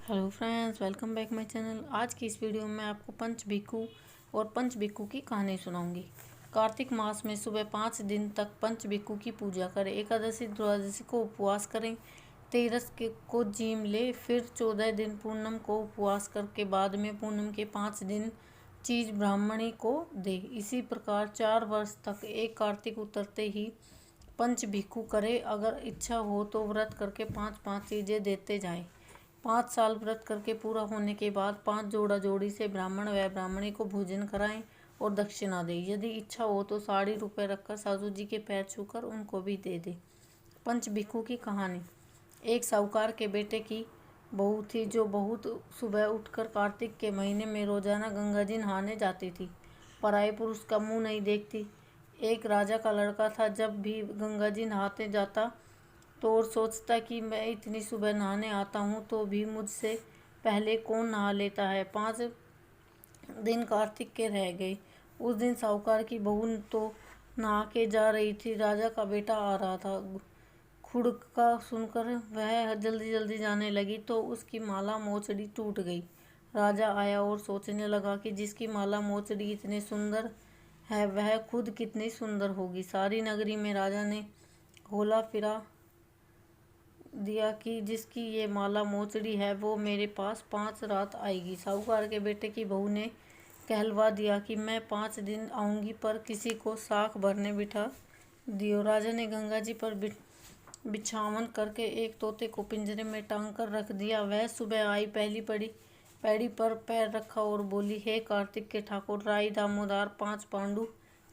Hello friends, welcome back my channel. आज की इस वीडियो में आपको पंचभिक्षु और पंचभिक्षु की कहानी सुनाऊंगी। कार्तिक मास में सुबह 5 दिन तक पंचभिक्षु की पूजा करें। एकादशी द्वादशी को उपवास करें। तेरस को जीम ले, फिर 14 दिन पूनम को उपवास करके बाद में पूनम के 5 दिन चीज ब्राह्मणी को दे। इसी प्रकार 4 वर्ष तक एक कार्तिक उतरते ही पंचभिक्षु करे। अगर इच्छा हो तो व्रत करके 5-5 चीजें देते जाएं। 5 साल व्रत करके पूरा होने के बाद 5 जोड़ा जोड़ी से ब्राह्मण व ब्राह्मणी को भोजन कराएं और दक्षिणा दें। यदि इच्छा हो तो 60 रुपये रखकर साधु जी के पैर छूकर उनको भी दे दे। पंचभिक्षु की कहानी। एक साहूकार के बेटे की बहू थी जो बहुत सुबह उठकर कार्तिक के महीने में रोजाना गंगा जी नहाने जाती थी। पराये पुरुष का मुंह नहीं देखती। एक राजा का लड़का था। जब भी गंगा जी नहाते जाता तो और सोचता कि मैं इतनी सुबह नहाने आता हूँ तो भी मुझसे पहले कौन नहा लेता है। 5 दिन कार्तिक के रह गए। उस दिन साहूकार की बहू तो नहा के जा रही थी। राजा का बेटा आ रहा था। खुड़का सुनकर वह जल्दी जल्दी जाने लगी तो उसकी माला मोचड़ी टूट गई। राजा आया और सोचने लगा कि जिसकी माला मोचड़ी इतने सुंदर है वह खुद कितनी सुंदर होगी। सारी नगरी में राजा ने होला फिरा दिया कि जिसकी ये माला मोचड़ी है वो मेरे पास 5 रात आएगी। साहूकार के बेटे की बहू ने कहलवा दिया कि मैं 5 दिन आऊंगी, पर किसी को साख भरने बिठा दियो। राजा ने गंगा जी पर बिछावन करके एक तोते को पिंजरे में टांग कर रख दिया। वह सुबह आई, पहली पैड़ी पर पैर रखा और बोली, हे कार्तिक के ठाकुर, राई दामोदार, 5 पांडु,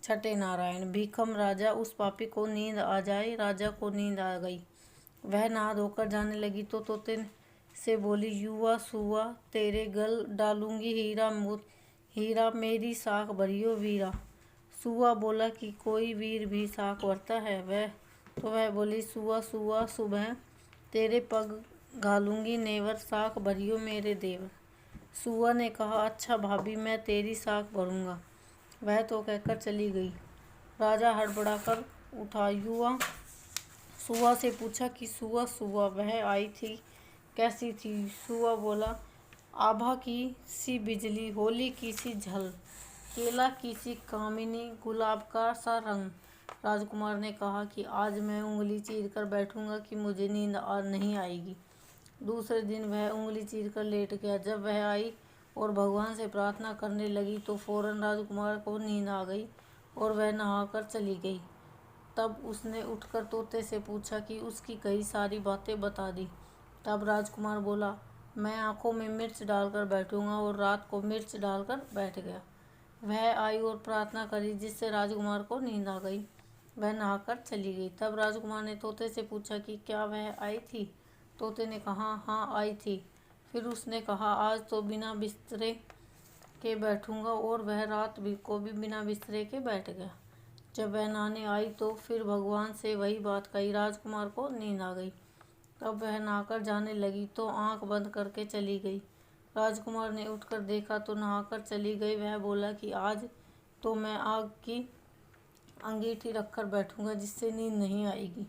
छठे नारायण, भीखम राजा, उस पापी को नींद आ जाए। राजा को नींद आ गई। वह नहा धोकर जाने लगी तो तोते से बोली, युवा सुआ, तेरे गल डालूंगी हीरा, मेरी साख भरियो वीरा। सुआ बोला कि कोई वीर भी साख भरता है। वह बोली, सुआ सुआ, सुबह तेरे पग घालूंगी नेवर, साख भरियो मेरे देवर। सुआ ने कहा, अच्छा भाभी, मैं तेरी साख भरूंगा। वह तो कहकर चली गई। राजा हड़बड़ा कर उठा। सुआ से पूछा कि सुआ वह आई थी कैसी थी। सुआ बोला, आभा की सी बिजली, होली की सी झल, केला की सी कामिनी, गुलाब का सा रंग। राजकुमार ने कहा कि आज मैं उंगली चीर कर बैठूंगा कि मुझे नींद नहीं आएगी। दूसरे दिन वह उंगली चीर कर लेट गया। जब वह आई और भगवान से प्रार्थना करने लगी तो फौरन राजकुमार को नींद आ गई और वह नहाकर चली गई। तब उसने उठकर तोते से पूछा कि उसकी कई सारी बातें बता दी। तब राजकुमार बोला, मैं आंखों में मिर्च डालकर बैठूंगा, और रात को मिर्च डालकर बैठ गया। वह आई और प्रार्थना करी जिससे राजकुमार को नींद आ गई। वह नहाकर चली गई। तब राजकुमार ने तोते से पूछा कि क्या वह आई थी। तोते ने कहा, हाँ आई थी। फिर उसने कहा, आज तो बिना बिस्तरे के बैठूंगा, और वह रात को भी बिना बिस्तरे के बैठ गया। जब वह नहाने आई तो फिर भगवान से वही बात कही। राजकुमार को नींद आ गई। तब वह नहाकर जाने लगी तो आंख बंद करके चली गई। राजकुमार ने उठकर देखा तो नहाकर चली गई। वह बोला कि आज तो मैं आग की अंगीठी रखकर बैठूंगा जिससे नींद नहीं आएगी,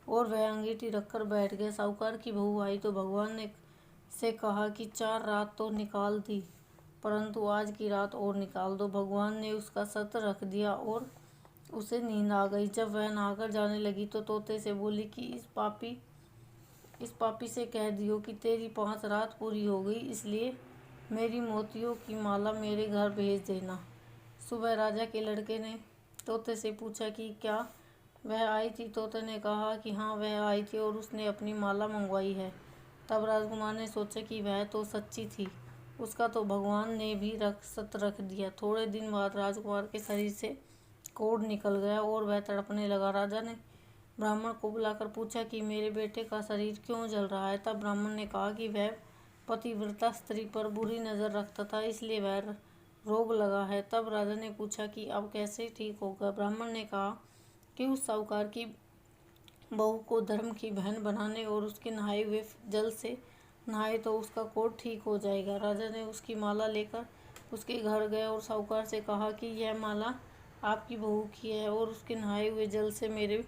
और वह अंगीठी रखकर बैठ गया। साहूकार की बहू आई तो भगवान ने से कहा कि 4 रात तो निकाल दी, परंतु आज की रात और निकाल दो। भगवान ने उसका शर्त रख दिया और उसे नींद आ गई। जब वह नहाकर जाने लगी तो तोते से बोली कि इस पापी से कह दियो कि तेरी 5 रात पूरी हो गई, इसलिए मेरी मोतियों की माला मेरे घर भेज देना। सुबह राजा के लड़के ने तोते से पूछा कि क्या वह आई थी। तोते ने कहा कि हाँ वह आई थी और उसने अपनी माला मंगवाई है। तब राजकुमार ने सोचा कि वह तो सच्ची थी, उसका तो भगवान ने भी शर्त रख दिया। थोड़े दिन बाद राजकुमार के शरीर से कोढ़ निकल गया और वह तड़पने लगा। राजा ने ब्राह्मण को बुलाकर पूछा कि मेरे बेटे का शरीर क्यों जल रहा है। तब ब्राह्मण ने कहा कि वह पतिव्रता स्त्री पर बुरी नज़र रखता था, इसलिए वह रोग लगा है। तब राजा ने पूछा कि अब कैसे ठीक होगा। ब्राह्मण ने कहा कि उस साहूकार की बहू को धर्म की बहन बनाने और उसके नहाए हुए जल से नहाए तो उसका कोढ़ ठीक हो जाएगा। राजा ने उसकी माला लेकर उसके घर गए और साहूकार से कहा कि यह माला आपकी बहू की है और उसके नहाए हुए जल से मेरे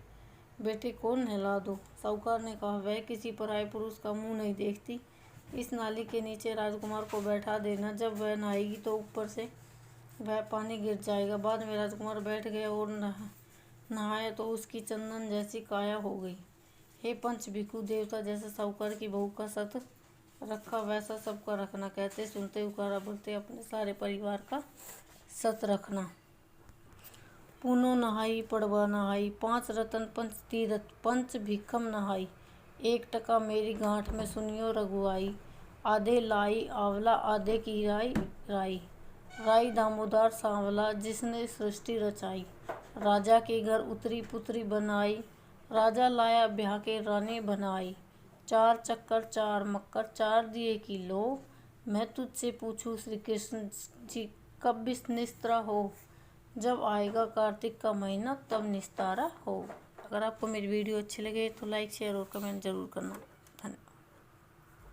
बेटे को नहला दो। साहूकार ने कहा, वह किसी पराये पुरुष का मुंह नहीं देखती। इस नाली के नीचे राजकुमार को बैठा देना। जब वह नहाएगी तो ऊपर से वह पानी गिर जाएगा। बाद में राजकुमार बैठ गया और नहाया तो उसकी चंदन जैसी काया हो गई। हे पंच भिक्खू, देवता जैसे साहूकार की बहू का सत रखा वैसा सबका रखना। कहते सुनते उकारा भरते अपने सारे परिवार का सत रखना। पूनो नहाई पड़वा नहाई, 5 रतन पंच तीरथ, पंच भिक्खम नहाई। 1 टका मेरी गांठ में सुनियो रघुआई। आधे लाई आंवला आधे की राई। राई दामोदर सांवला जिसने सृष्टि रचाई। राजा के घर उतरी पुत्री बनाई, राजा लाया ब्याह के रानी बनाई। 4 चक्कर 4 मक्कर 4 दिए की लो। मैं तुझसे पूछूं श्री कृष्ण जी कब निस्तारा हो। जब आएगा कार्तिक का महीना तब निस्तारा हो। अगर आपको मेरी वीडियो अच्छी लगे तो लाइक शेयर और कमेंट जरूर करना।